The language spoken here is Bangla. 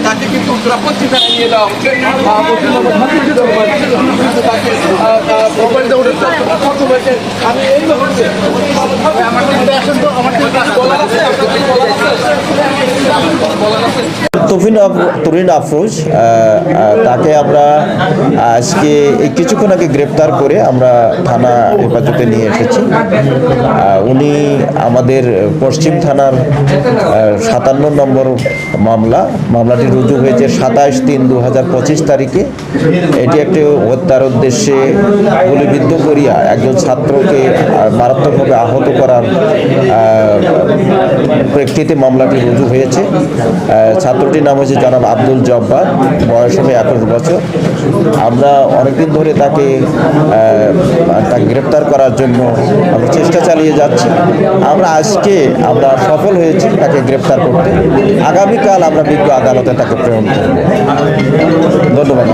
তাকে কিন্তু উত্তরাপত্তি নিয়ে দেওয়া হচ্ছে আমি এই তরিন আফরোজ তাকে আমরা আজকে এই কিছুক্ষণ আগে গ্রেপ্তার করে আমরা থানা হেফাজতে নিয়ে এসেছি। উনি আমাদের পশ্চিম থানার 57 নম্বর মামলাটি রুজু হয়েছে 27/3/2025 তারিখে। এটি একটি হত্যার উদ্দেশ্যে গুলিবিদ্ধ করিয়া একজন ছাত্রকে মারাত্মকভাবে আহত করার প্রেক্ষিতে মামলাটি রুজু হয়েছে। ছাত্রটির নাম হচ্ছে জনাব আব্দুল জব্বার, বয়স হবে 21 বছর। আমরা অনেকদিন ধরে তাকে গ্রেপ্তার করার জন্য আমরা চেষ্টা চালিয়ে যাচ্ছি। আজকে আমরা সফল হয়েছি তাকে গ্রেপ্তার করতে। আগামীকাল আমরা বিজ্ঞ আদালতে তাকে প্রেরণ করব। ধন্যবাদ।